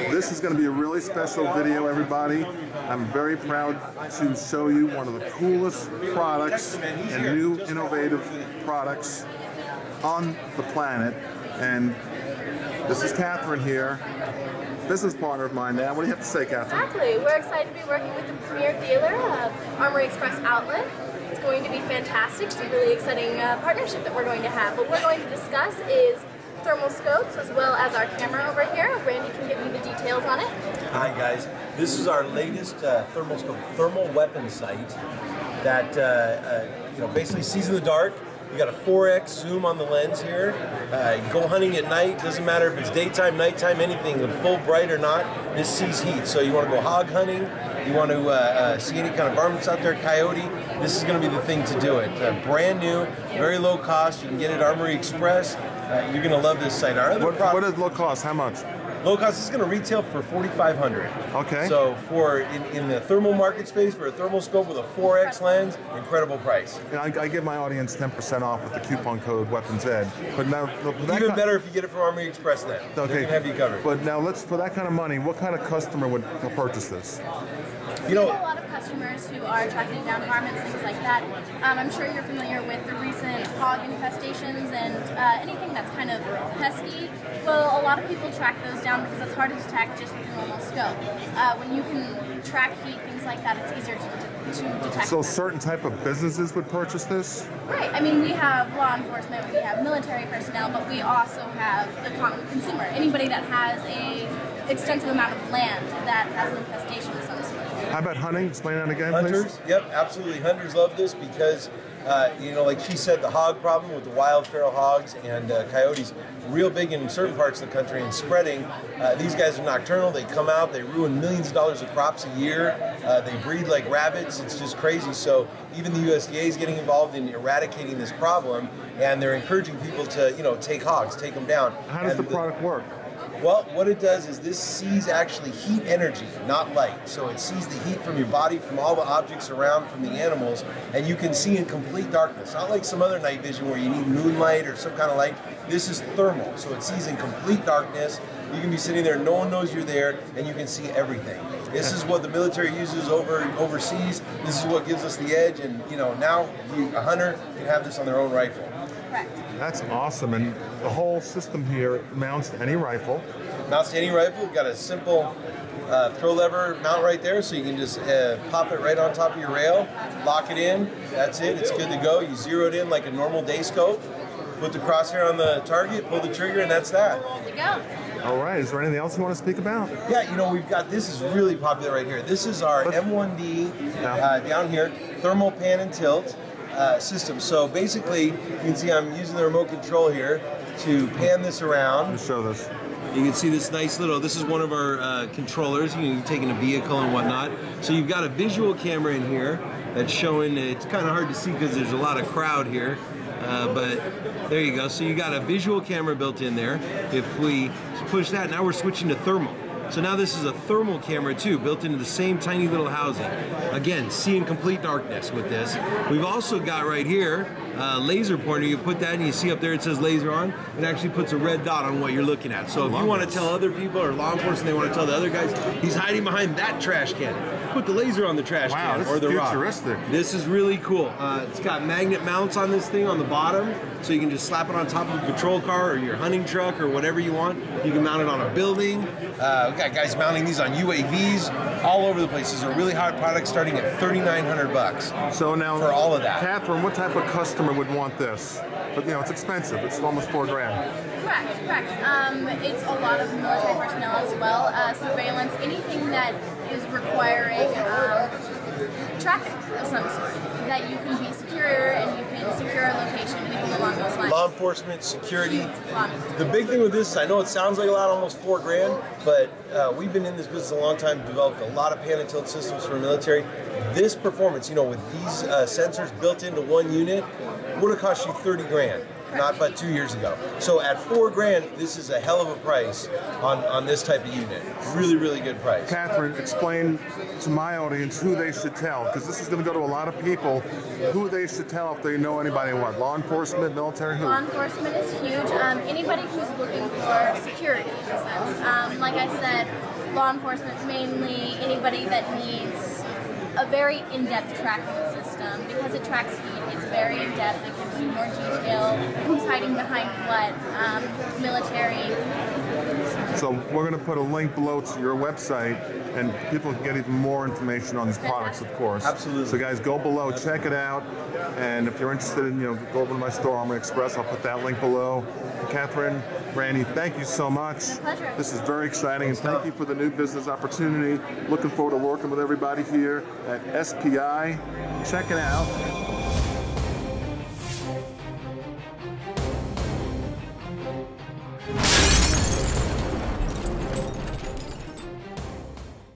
This is going to be a really special video, everybody. I'm very proud to show you one of the coolest products and new innovative products on the planet. And this is Catherine here, business partner of mine now. What do you have to say, Catherine? Exactly. We're excited to be working with the premier dealer of Armory Express Outlet. It's going to be fantastic. It's a really exciting partnership that we're going to have. What we're going to discuss is thermal scopes as well as our camera over here. Randy can give you the details on it. Hi guys. This is our latest thermal scope, thermal weapon sight that basically sees in the dark. You got a 4x zoom on the lens here. Go hunting at night, doesn't matter if it's daytime, nighttime, anything, with full bright or not, this sees heat. So you want to go hog hunting, you want to see any kind of varmints out there, coyote, this is going to be the thing to do it. Brand new, very low cost, you can get it at Armory Express. You're going to love this sight. Our other what is low cost? How much? Low cost is going to retail for $4,500. Okay. So for in the thermal market space, for a thermal scope with a 4x lens, incredible price. Yeah, I give my audience 10% off with the coupon code WeaponsEd. But now, even better if you get it from Armory Express then. Okay. They're going to have you covered. But now for that kind of money, what kind of customer would purchase this? We have a lot of customers who are tracking down varmints, things like that. I'm sure you're familiar with the recent hog infestations and anything that's kind of pesky. Well, a lot of people track those down because it's hard to detect just with a normal scope. When you can track heat, things like that, it's easier to detect. So certain type of businesses would purchase this? Right. I mean, we have law enforcement, we have military personnel, but we also have the common consumer. Anybody that has a extensive amount of land that has an infestation of some sort. How about hunting? Explain that again, Hunters, please. Yep, absolutely. Hunters love this because, like she said, the hog problem with the wild feral hogs and coyotes, real big in certain parts of the country and spreading. These guys are nocturnal. They come out. They ruin millions of dollars of crops a year. They breed like rabbits. It's just crazy. So even the USDA is getting involved in eradicating this problem, and they're encouraging people to, take hogs, take them down. How does the product work? Well, what it does is this sees actually heat energy, not light. So it sees the heat from your body, from all the objects around, from the animals, and you can see in complete darkness. Not like some other night vision where you need moonlight or some kind of light. This is thermal, so it sees in complete darkness. You can be sitting there, no one knows you're there, and you can see everything. This is what the military uses overseas. This is what gives us the edge, and now a hunter can have this on their own rifle. Correct. That's awesome, and the whole system here mounts to any rifle. Mounts to any rifle. We've got a simple throw lever mount right there, so you can just pop it right on top of your rail, lock it in, that's it, it's good to go. You zero it in like a normal day scope, put the crosshair on the target, pull the trigger, and that's that. Good to go. All right, is there anything else you want to speak about? Yeah, we've got, this is really popular right here. This is our M1D down here, thermal pan and tilt system. So basically, you can see I'm using the remote control here to pan this around. Let me show this. You can see this nice little, this is one of our controllers, you're taking a vehicle and whatnot. So you've got a visual camera in here that's showing, it's kind of hard to see because there's a lot of crowd here. But there you go. So you got a visual camera built in there. If we push that, now we're switching to thermal. So now this is a thermal camera too, built into the same tiny little housing. Again, see in complete darkness with this. We've also got right here a laser pointer. You put that and you see up there it says laser on. It actually puts a red dot on what you're looking at. So if you want to tell other people or law enforcement, they want to tell the other guys, he's hiding behind that trash can. Put the laser on the trash can or the rock. Futuristic. This is really cool. It's got magnet mounts on this thing on the bottom, so you can just slap it on top of a patrol car or your hunting truck or whatever you want. You can mount it on a building. We've got guys mounting these on UAVs all over the place. These are really hot products starting at $3,900. So now, for all of that. Catherine, what type of customer would want this? But it's expensive. It's almost $4 grand. Correct. It's a lot of military personnel as well. Surveillance, anything that is requiring traffic of some sort, that you can be secure and you can secure a location, anything along those lines. Law enforcement, security. The big thing with this is, I know it sounds like a lot, almost $4 grand, but we've been in this business a long time, developed a lot of pan and tilt systems for the military. This performance, with these sensors built into one unit, would have cost you 30 grand. Not but 2 years ago. So at $4 grand, this is a hell of a price on this type of unit. Really, really good price. Catherine, explain to my audience who they should tell, because this is going to go to a lot of people, who they should tell if they know anybody. What? Law enforcement, military, who? Law enforcement is huge. Anybody who's looking for security security in a sense. Like I said, law enforcement, mainly anybody that needs a very in-depth tracking system, because it tracks heat. It's very in-depth. It gives you more detail. Who's hiding behind what? Military. So we're going to put a link below to your website, and people can get even more information on these products, of course. Absolutely. So guys, go below, check it out, and if you're interested in, go over to my store, Armory Express. I'll put that link below. Catherine, Randy, thank you so much. My pleasure. This is very exciting, and thank you for the new business opportunity. Looking forward to working with everybody here at SPI. Check it out.